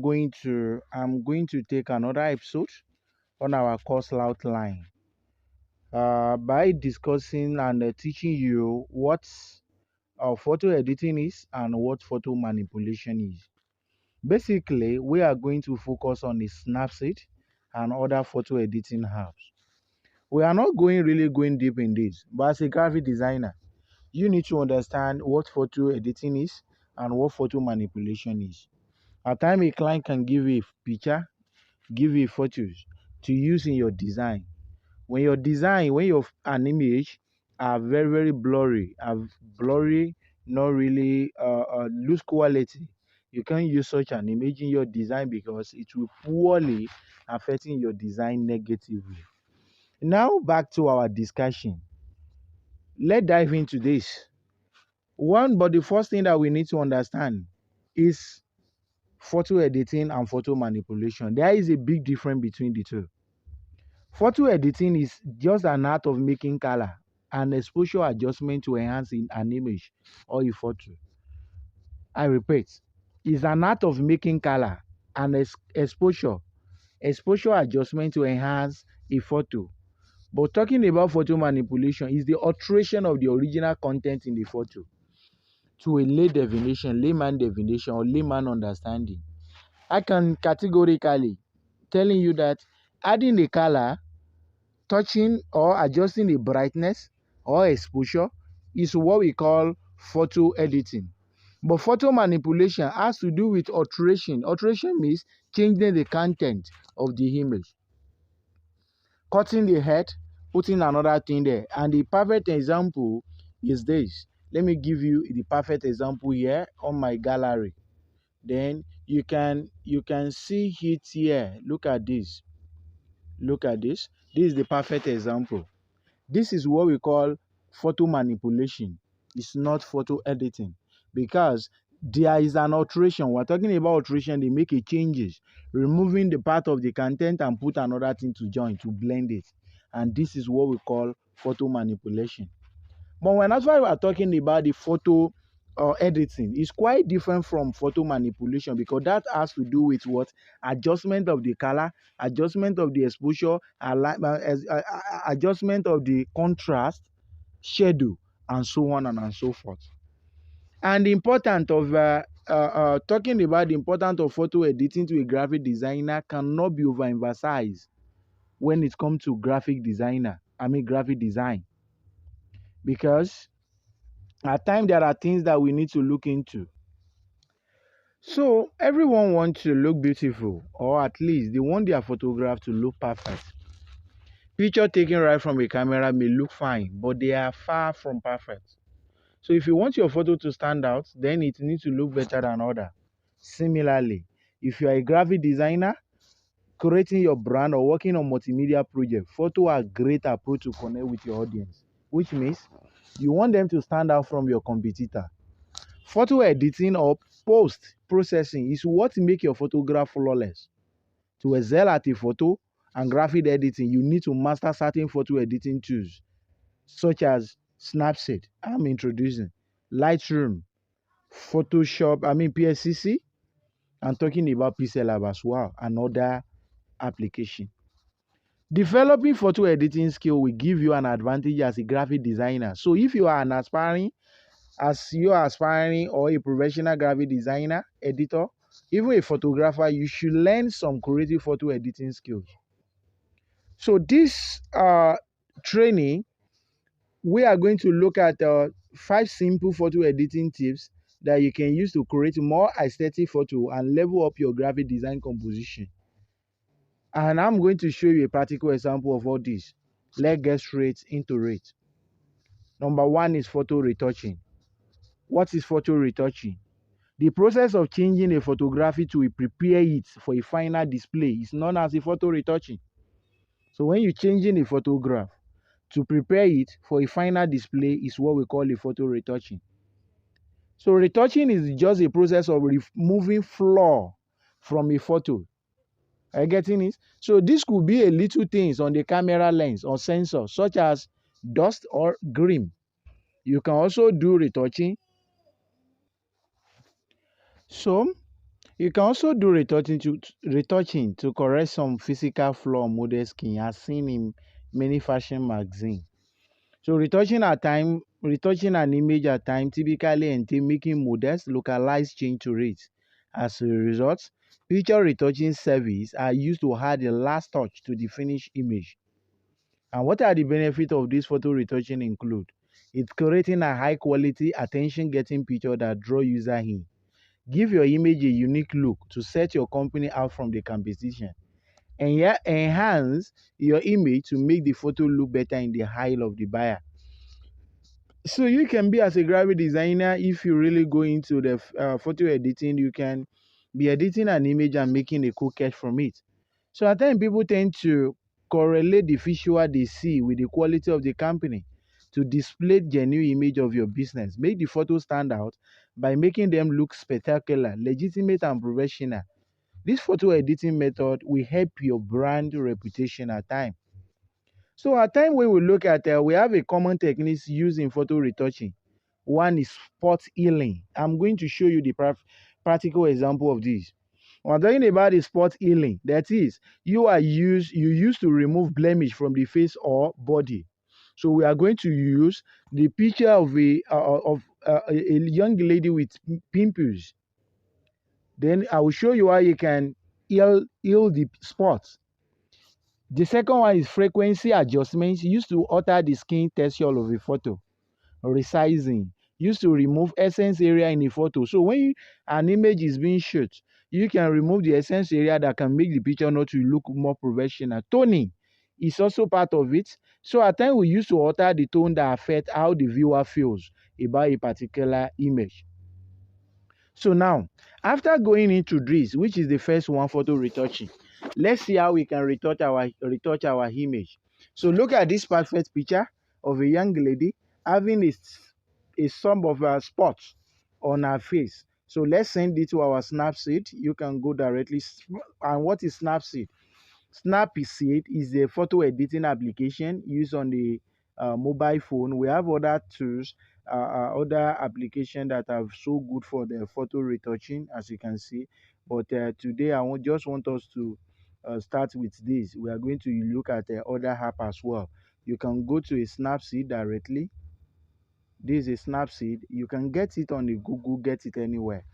I'm going to take another episode on our course outline by discussing and teaching you what photo editing is and what photo manipulation is. Basically, we are going to focus on the Snapseed and other photo editing apps. We are not really going deep in this, but as a graphic designer, you need to understand what photo editing is and what photo manipulation is. At times, a client can give you a picture, give you photos to use in your design. When your an image are very blurry, not really lose quality, you can't use such an image in your design because it will poorly affecting your design negatively. Now back to our discussion. Let's dive into this. But the first thing that we need to understand is photo editing and photo manipulation. There is a big difference between the two. Photo editing is just an art of making color and exposure adjustment to enhance an image or a photo. I repeat, it's an art of making color and exposure adjustment to enhance a photo. But talking about photo manipulation is the alteration of the original content in the photo to a layman definition or layman understanding. I can categorically telling you that adding a color, touching or adjusting the brightness or exposure is what we call photo editing. But photo manipulation has to do with alteration. Alteration means changing the content of the image, cutting the head, putting another thing there. And the perfect example is this. Let me give you the perfect example here on my gallery. Then you can see it here. Look at this. Look at this. This is the perfect example. This is what we call photo manipulation. It's not photo editing because there is an alteration. We're talking about alteration. They make a changes, removing the part of the content and put another thing to join to blend it. And this is what we call photo manipulation. But when that's why we are talking about the photo editing, it's quite different from photo manipulation because that has to do with what adjustment of the color, adjustment of the exposure, adjustment of the contrast, shadow, and so on and so forth. And the importance of talking about the importance of photo editing to a graphic designer cannot be overemphasized when it comes to graphic design, because at times there are things that we need to look into. So everyone wants to look beautiful, or at least they want their photograph to look perfect. Picture taken right from a camera may look fine, but they are far from perfect. So if you want your photo to stand out, then it needs to look better than other. Similarly, if you are a graphic designer, creating your brand or working on multimedia project, photo are a great approach to connect with your audience, which means you want them to stand out from your competitor. Photo editing or post processing is what make your photograph flawless. To excel at a photo and graphic editing, you need to master certain photo editing tools, such as Snapseed, I'm introducing, Lightroom, Photoshop, PSCC, and talking about PIXELLAB as well, another application. Developing photo editing skill will give you an advantage as a graphic designer. So if you are aspiring or a professional graphic designer, editor, even a photographer, you should learn some creative photo editing skills. So this training, we are going to look at 5 simple photo editing tips that you can use to create more aesthetic photo and level up your graphic design composition. And I'm going to show you a practical example of all this. Let's get straight into it. Number 1 is photo retouching. What is photo retouching? The process of changing a photography to prepare it for a final display is known as a photo retouching. So when you're changing a photograph to prepare it for a final display is what we call a photo retouching. So retouching is just a process of removing flaw from a photo. Are you getting it? So this could be a little things on the camera lens or sensor, such as dust or grime. You can also do retouching. So You can also do retouching to correct some physical flaw on model skin, as seen in many fashion magazines. So retouching an image at time typically entails making models localized change to it. As a result, picture retouching services are used to add the last touch to the finished image. And what are the benefits of this photo retouching include? It's creating a high quality, attention getting picture that draw user in. Give your image a unique look to set your company out from the competition. And yeah, enhance your image to make the photo look better in the eye of the buyer. So you can be as a graphic designer, if you really go into the photo editing, you can be editing an image and making a cool catch from it. So at times people tend to correlate the visual they see with the quality of the company to display genuine image of your business. Make the photo stand out by making them look spectacular, legitimate, and professional. This photo editing method will help your brand reputation at times. So at time when we look at, we have a common techniques used in photo retouching. One is spot healing. I'm going to show you the practical example of this. When talking about the spot healing, that is, you use to remove blemish from the face or body. So we are going to use the picture of a young lady with pimples. Then I will show you how you can heal the spots. The second one is frequency adjustments used to alter the skin texture of a photo. Resizing used to remove essence area in a photo. So when an image is being shot, you can remove the essence area that can make the picture not to look more professional. Toning is also part of it. So at times we used to alter the tone that affect how the viewer feels about a particular image. So now, after going into this, which is the first one, photo retouching, let's see how we can retouch our image. So look at this perfect picture of a young lady having a sum of spots on her face. So let's send it to our Snapseed. You can go directly. And what is Snapseed? Snapseed is a photo editing application used on the mobile phone. We have other tools, other applications that are so good for the photo retouching, as you can see. But today, just want us to start with this. We are going to look at the other app as well. You can go to a Snapseed directly. This is a Snapseed. You can get it on the Google, get it anywhere,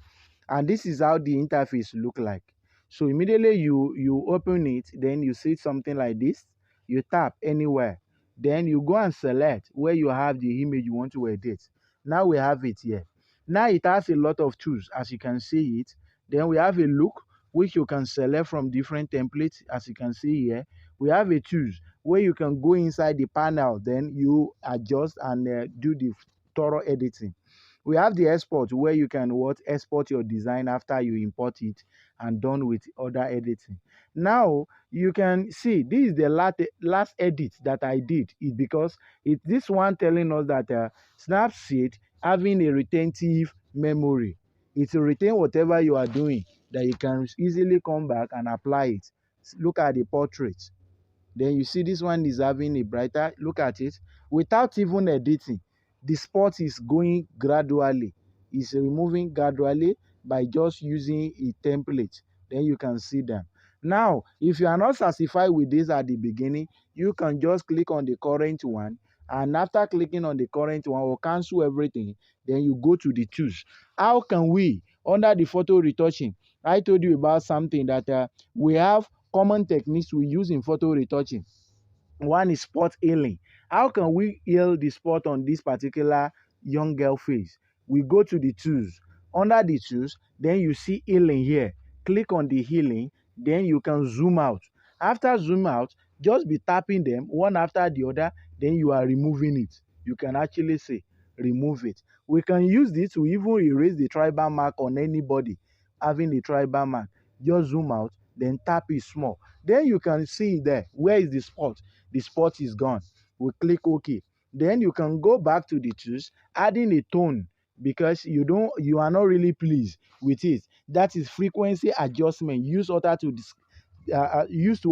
and this is how the interface look like. So immediately you open it, then you see something like this. You tap anywhere, then you go and select where you have the image you want to edit. Now we have it here. Now it has a lot of tools, as you can see it. Then we have a look which you can select from different templates, as you can see here. We have a tools where you can go inside the panel, then you adjust and do the thorough editing. We have the export where you can export your design after you import it and done with other editing. Now you can see this is the last edit that I did, it because it's this one telling us that Snapseed having a retentive memory. It will retain whatever you are doing, that you can easily come back and apply it. Look at the portrait. Then you see this one is having a brighter, look at it, without even editing. The spot is going gradually, it's removing gradually by just using a template. Then you can see them. Now, if you are not satisfied with this at the beginning, you can just click on the current one. And after clicking on the current one or cancel everything, then you go to the tools. How can we, under the photo retouching, I told you about something that we have common techniques we use in photo retouching. One is spot healing. How can we heal the spot on this particular young girl face? We go to the tools. Under the tools, then you see healing here. Click on the healing, then you can zoom out. After zoom out, just be tapping them one after the other, then you are removing it. You can actually say remove it. We can use this to even erase the tribal mark on anybody having a tribal mark. Just zoom out, then tap it small. Then you can see there, where is the spot? The spot is gone. We click OK. Then you can go back to the tools, adding a tone because you are not really pleased with it. That is frequency adjustment. Used to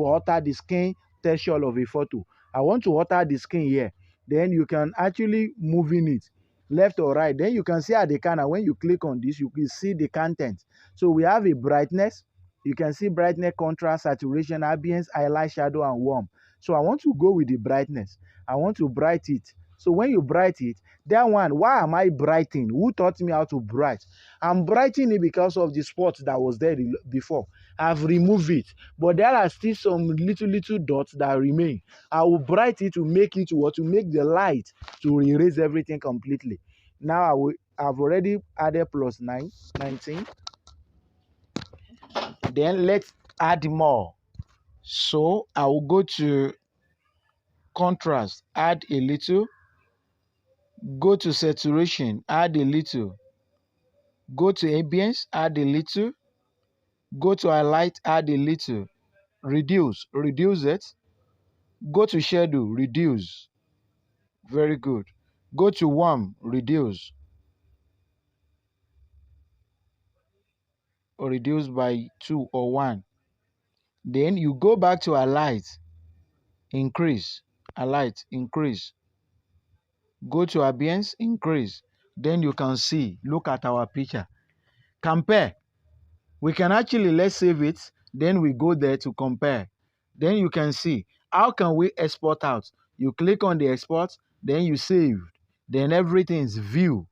alter the skin texture of a photo. I want to alter the skin here. Then you can actually move in it. left or right. Then you can see at the corner, when you click on this, you can see the content. So we have a brightness. You can see brightness, contrast, saturation, ambience, highlight, shadow, and warm. So I want to go with the brightness. I want to bright it. So when you bright it, that one, why am I brightening? Who taught me how to bright? I'm brightening it because of the spot that was there before. I've removed it, but there are still some little dots that remain. I will bright it to make it what, to make the light to erase everything completely. Now I've already added plus 19. Then let's add more. So I will go to contrast, add a little. Go to saturation, add a little. Go to ambience, add a little. Go to highlight, add a little. Reduce it. Go to shadow, reduce. Very good. Go to warm, reduce. Or reduce by 2 or 1. Then you go back to highlight, increase. Highlight, increase. Go to ambience, increase. Then you can see, look at our picture. Compare. We can actually, let's save it. Then we go there to compare. Then you can see, how can we export out? You click on the export, then you save. Then everything is view.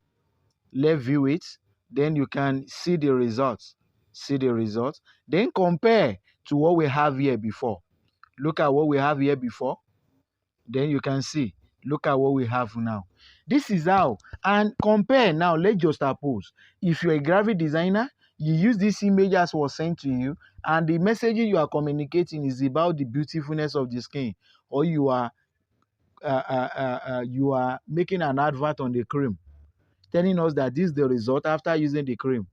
Let's view it. Then you can see the results. See the results. Then compare to what we have here before. Look at what we have here before. Then you can see, look at what we have now. This is how. And compare now. Let's just suppose, if you're a graphic designer, you use this image as was sent to you, and the message you are communicating is about the beautifulness of the skin, or you are making an advert on the cream, telling us that this is the result after using the cream,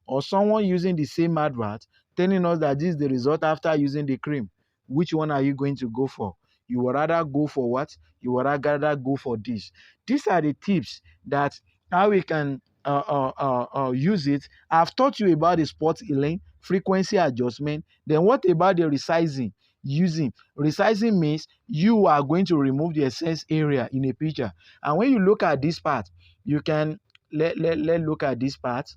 or someone using the same advert telling us that this is the result after using the cream. Which one are you going to go for? You would rather go for what? You would rather go for this. These are the tips that how we can use it. I've taught you about the spot healing, frequency adjustment. Then what about the resizing? Using resizing means you are going to remove the excess area in a picture. And when you look at this part, you can let look at this part.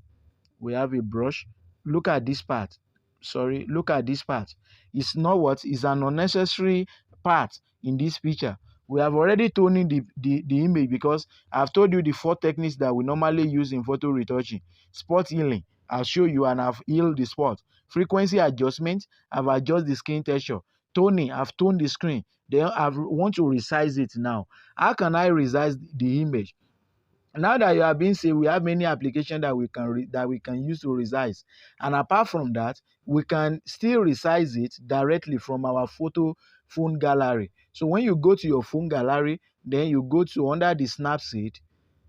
We have a brush. Look at this part. Sorry, look at this part. It's not what is an unnecessary part in this picture. We have already toning the image, because I've told you the 4 techniques that we normally use in photo retouching. Spot healing, I'll show you and I've healed the spot. Frequency adjustment, I've adjusted the skin texture. Toning, I've toned the screen. Then I want to resize it now. How can I resize the image? Now that you have been saying, we have many applications that we can use to resize, and apart from that, we can still resize it directly from our photo phone gallery. So when you go to your phone gallery, then you go to under the snapseed,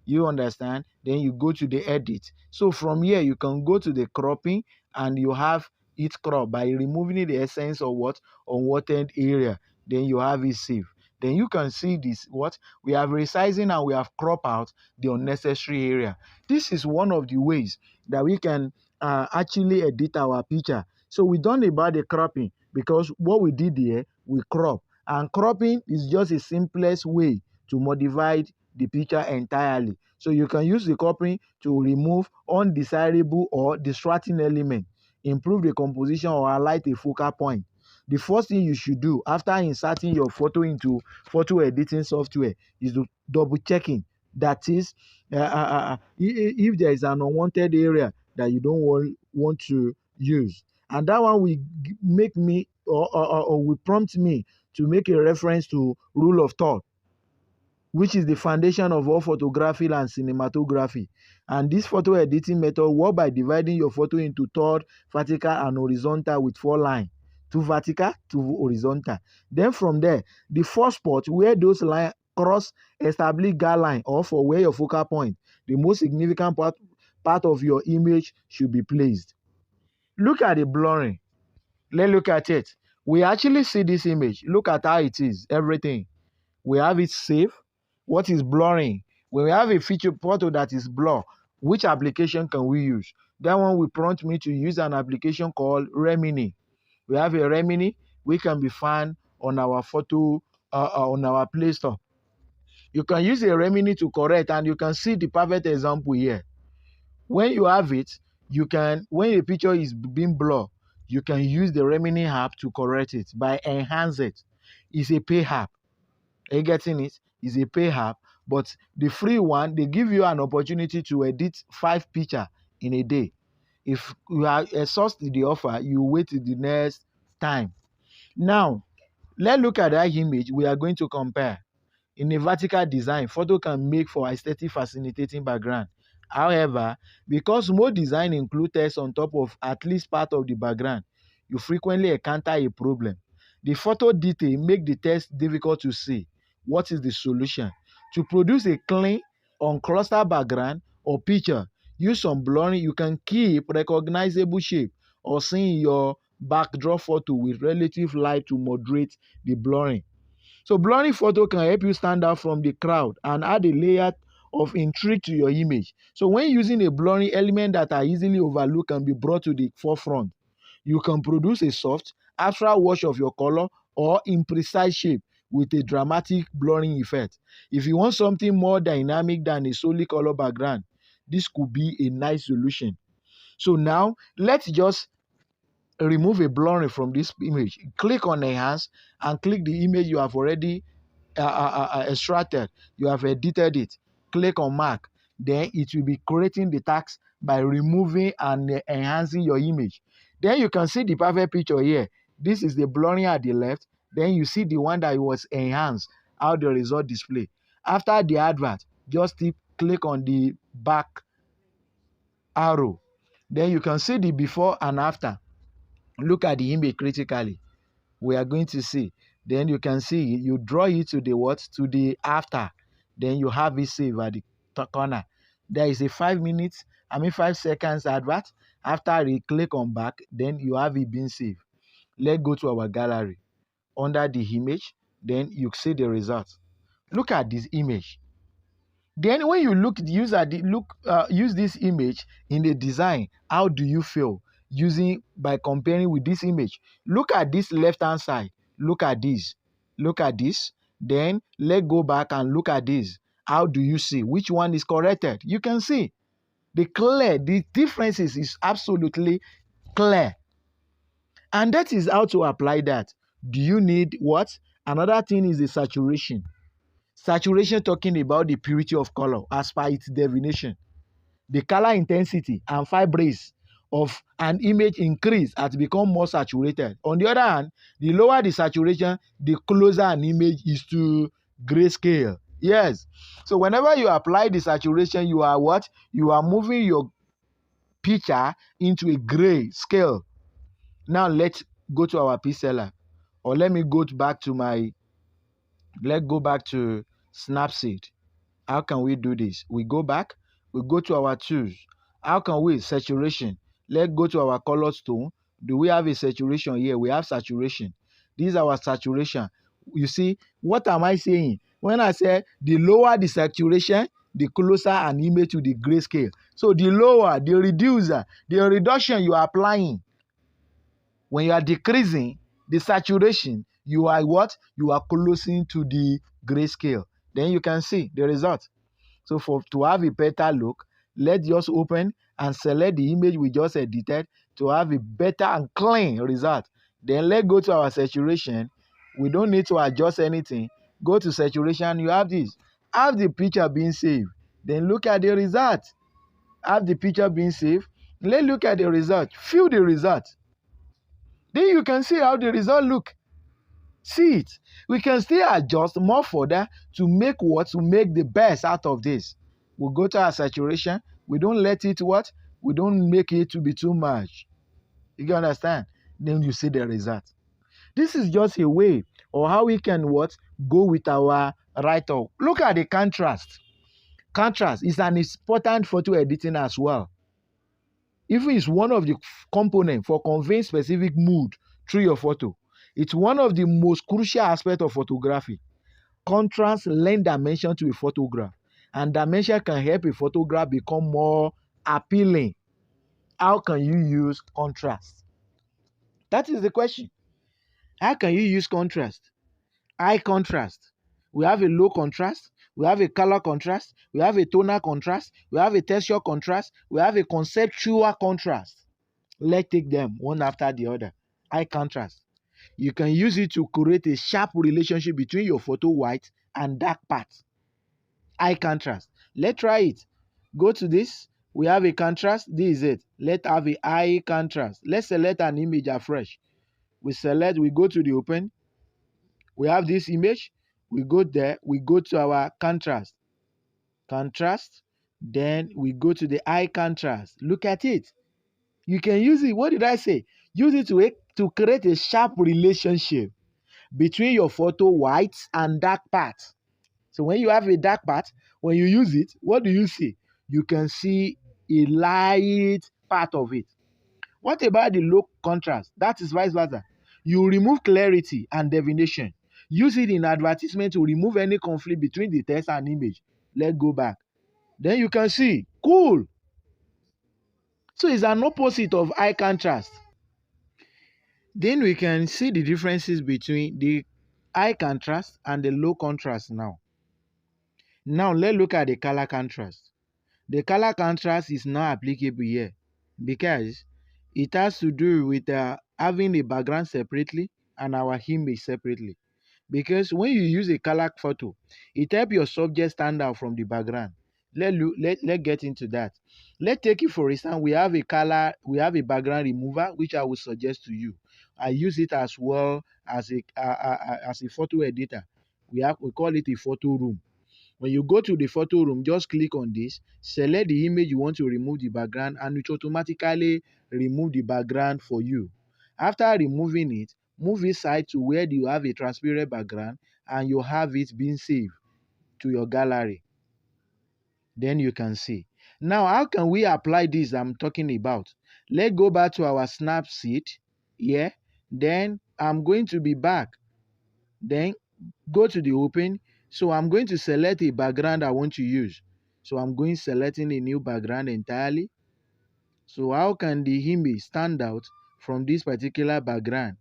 you understand, then you go to the edit. So from here you can go to the cropping, and you have it crop by removing the essence of what unwanted area. Then you have it saved. Then you can see this, what we have resizing, and we have crop out the unnecessary area. This is one of the ways that we can actually edit our picture. So we done about the cropping, because what we did here, we crop, and cropping is just the simplest way to modify the picture entirely. So you can use the cropping to remove undesirable or distracting element, improve the composition, or highlight a focal point. The first thing you should do after inserting your photo into photo editing software is to double checking. That is, if there is an unwanted area that you don't want to use, and that one will make me, or will prompt me to make a reference to rule of third, which is the foundation of all photography and cinematography. And this photo editing method works by dividing your photo into third, vertical, and horizontal with 4 lines. 2 vertical, 2 horizontal. Then from there, the first spot where those lines cross establish guideline, or for where your focal point, the most significant part of your image, should be placed. Look at the blurring. Let's look at it. We actually see this image. Look at how it is, everything. We have it safe. What is blurring? When we have a feature photo that is blur, which application can we use? That one will prompt me to use an application called Remini. We have a Remini, which can be found on our photo, on our Play Store. You can use a remedy to correct, and you can see the perfect example here. When you have it, you can, when a picture is being blurred, you can use the remedy app to correct it by enhance it. It's a pay app. Are you getting it? It's a pay app, but the free one, they give you an opportunity to edit 5 pictures in a day. If you are exhausted the offer, you wait till the next time. Now, let's look at that image we are going to compare. In a vertical design, photo can make for aesthetic fascinating background. However, because most design include text on top of at least part of the background, you frequently encounter a problem. The photo detail make the text difficult to see. What is the solution? To produce a clean, unclustered background or picture, use some blurring. You can keep recognizable shape or seeing your backdrop photo with relative light to moderate the blurring. So blurring photo can help you stand out from the crowd and add a layer of intrigue to your image. So when using a blurring, element that are easily overlooked can be brought to the forefront. You can produce a soft, abstract wash of your color or imprecise shape with a dramatic blurring effect. If you want something more dynamic than a solid color background, this could be a nice solution. So now let's just remove a blurring from this image. Click on enhance and click the image you have already extracted. You have edited it. Click on mark. Then it will be creating the task by removing and enhancing your image. Then you can see the perfect picture here. This is the blurring at the left. Then you see the one that was enhanced, how the result display. After the advert, just click on the back arrow. Then you can see the before and after. Look at the image critically. We are going to see. Then you can see you draw it to the what, to the after. Then you have it saved at the corner. There is a 5 seconds advert. After you click on back, then you have it being saved. Let's go to our gallery. Under the image, then you see the result. Look at this image. Then when you use this image in the design, how do you feel using by comparing with this image? Look at this left hand side. Look at this. Look at this. Then let's go back and look at this. How do you see which one is corrected? You can see the differences is absolutely clear. And that is how to apply that. Do you need what? Another thing is the saturation. Saturation talking about the purity of color as per its definition. The color intensity and vibrance of an image increase as it become more saturated. On the other hand, the lower the saturation, the closer an image is to grayscale. Yes. So whenever you apply the saturation, you are what? You are moving your picture into a gray scale. Now let's go to our PIXELLAB. Or let me go back to let's go back to Snapseed. How can we do this? We go back, we go to our tools. How can we? Saturation. Let's go to our color stone. Do we have a saturation here? We have saturation. This is our saturation. You see, what am I saying? When I say the lower the saturation, the closer an image to the grayscale. So the lower, the reduction you are applying, when you are decreasing the saturation, you are what? You are closing to the grayscale. Then you can see the result. So to have a better look, let's just open and select the image we just edited to have a better and clean result. Then let's go to our saturation. We don't need to adjust anything. Go to saturation, you have this. Have the picture being saved. Then look at the result. Have the picture being saved. Let's look at the result. Feel the result. Then you can see how the result look. See it. We can still adjust more further to make what? To make the best out of this. We'll go to our saturation. We don't let it what? We don't make it to be too much. You can understand? Then you see the result. This is just a way or how we can what? Go with our write-up. Look at the contrast. Contrast is an important photo editing as well. Even it's one of the components for conveying specific mood through your photo. It's one of the most crucial aspects of photography. Contrast lend dimension to a photograph, and dimension can help a photograph become more appealing. How can you use contrast? That is the question. How can you use contrast? High contrast. We have a low contrast. we have a color contrast, we have a tonal contrast, we have a texture contrast, we have a conceptual contrast. Let's take them one after the other. Eye contrast. You can use it to create a sharp relationship between your photo white and dark parts. Eye contrast. Let's try it. Go to this. We have a contrast. This is it. Let's have a eye contrast. Let's select an image afresh. We select, we go to the open. We have this image. We go there. We go to our contrast. Contrast. Then we go to the eye contrast. Look at it. You can use it. What did I say? Use it to create a sharp relationship between your photo whites and dark parts. So when you have a dark part, when you use it, what do you see? You can see a light part of it. What about the low contrast? That is vice versa. You remove clarity and definition. Use it in advertisement to remove any conflict between the text and image. Let's go back. Then you can see, cool. So it's an opposite of high contrast. Then we can see the differences between the high contrast and the low contrast now. Now let's look at the color contrast. The color contrast is not applicable here because it has to do with having a background separately and our image separately. Because when you use a color photo, it helps your subject stand out from the background. Let's get into that. Let's take it for instance, we have a background remover, which I will suggest to you. I use it as well as a photo editor. We call it a photo room. When you go to the photo room, just click on this, select the image you want to remove the background, and it automatically remove the background for you. After removing it, move it side to where you have a transparent background and you have it being saved to your gallery. Then you can see. Now, how can we apply this I'm talking about? Let's go back to our Snapseed. Yeah. Then I'm going to be back. Then go to the open. So I'm going to select a background I want to use. So I'm going selecting a new background entirely. So how can the image stand out from this particular background?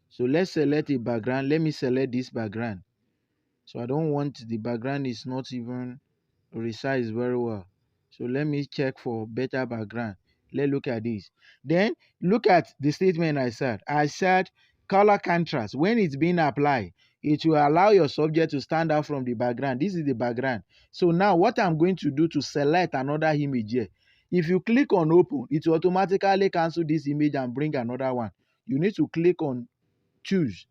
So let's select a background. Let me select this background. So I don't want the background is not even resized very well. So let me check for better background. Let's look at this. Then look at the statement I said. I said color contrast. When it's being applied, it will allow your subject to stand out from the background. This is the background. So now what I'm going to do to select another image here. If you click on open, it will automatically cancel this image and bring another one. You need to click on choose.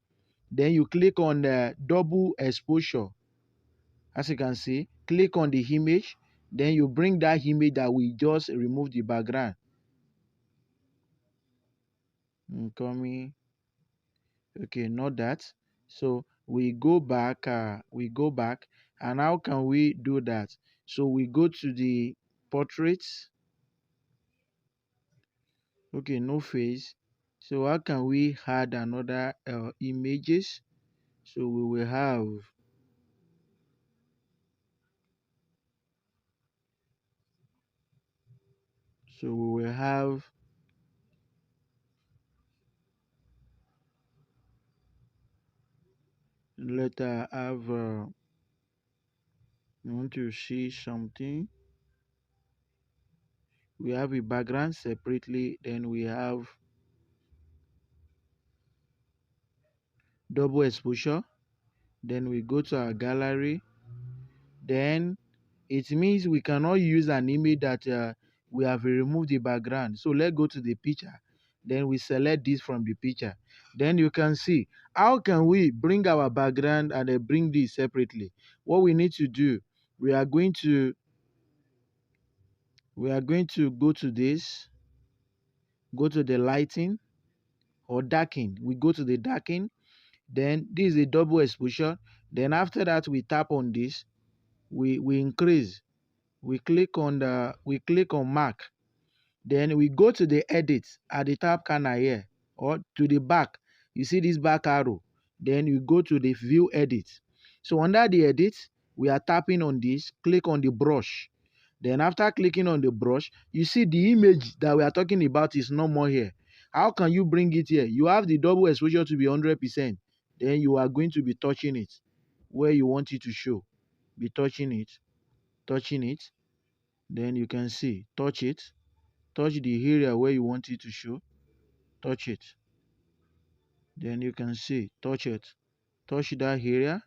Then you click on the double exposure. As you can see, click on the image. Then you bring that image that we just remove the background. Coming. Okay, not that. So we go back. And how can we do that? So we go to the portraits. Okay, no face. So how can we add another images? So we will have let have you want to see something. We have a background separately, then we have double exposure, then we go to our gallery. Then it means we cannot use an image that we have removed the background. So let's go to the picture, then we select this from the picture. Then you can see how can we bring our background and bring this separately. What we need to do, we are going to go to this, go to the lighting or darken. We go to the darken. Then this is a double exposure. Then after that we tap on this, we increase, we click on mark. Then we go to the edit at the top corner here or to the back. You see this back arrow. Then you go to the view edit. So under the edit, we are tapping on this, click on the brush. Then after clicking on the brush, you see the image that we are talking about is no more here. How can you bring it here? You have the double exposure to be 100%. Then you are going to be touching it. where you want it to show. Be touching it, then you can see, touch it, touch the area where you want it to show, touch it, then you can see, touch it, touch that area,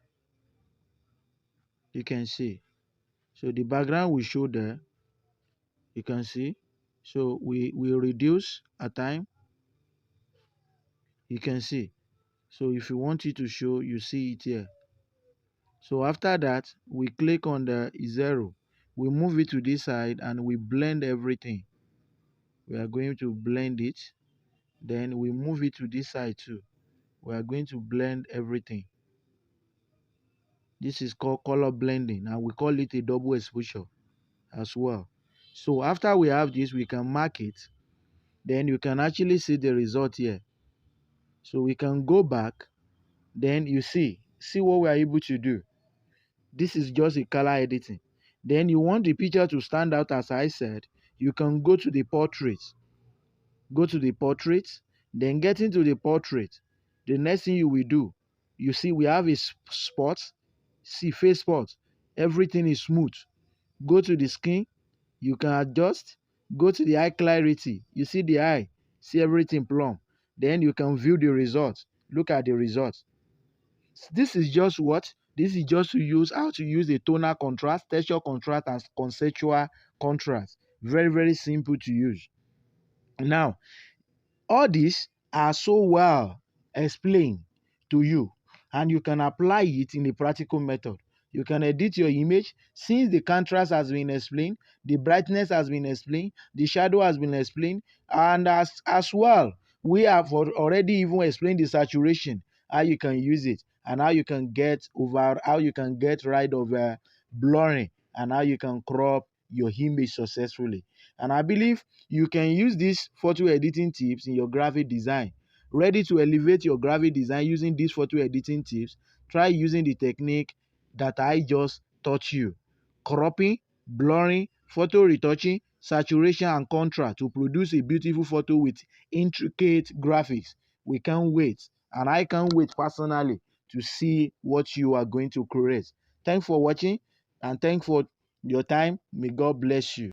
you can see. So the background will show there, you can see. So we will reduce a time, you can see. So if you want it to show, you see it here. So after that, we click on the zero, we move it to this side and we blend everything. We are going to blend it, then we move it to this side too. We are going to blend everything. This is called color blending, and we call it a double exposure as well. So after we have this, we can mark it, then you can actually see the result here. So we can go back, then you see what we are able to do. This is just a color editing. Then you want the picture to stand out, as I said, you can go to the portrait. Go to the portrait, then get into the portrait. The next thing you will do, you see we have a spot, see face spot. Everything is smooth. Go to the skin, you can adjust. Go to the eye clarity, you see the eye, see everything plumb. Then you can view the result. Look at the result. This is just what? This is just to use how to use a tonal contrast, texture contrast, and conceptual contrast. Very, very simple to use. Now, all these are so well explained to you, and you can apply it in a practical method. You can edit your image since the contrast has been explained, the brightness has been explained, the shadow has been explained, and as well, we have already even explained the saturation, how you can use it, and how you can get rid of blurring, and how you can crop your image successfully. And I believe you can use these photo editing tips in your graphic design. Ready to elevate your graphic design using these photo editing tips? Try using the technique that I just taught you. Cropping, blurring, photo retouching, saturation, and contrast to produce a beautiful photo with intricate graphics. We can't wait, and I can't wait personally to see what you are going to create. Thanks for watching, and thanks for your time. May God bless you.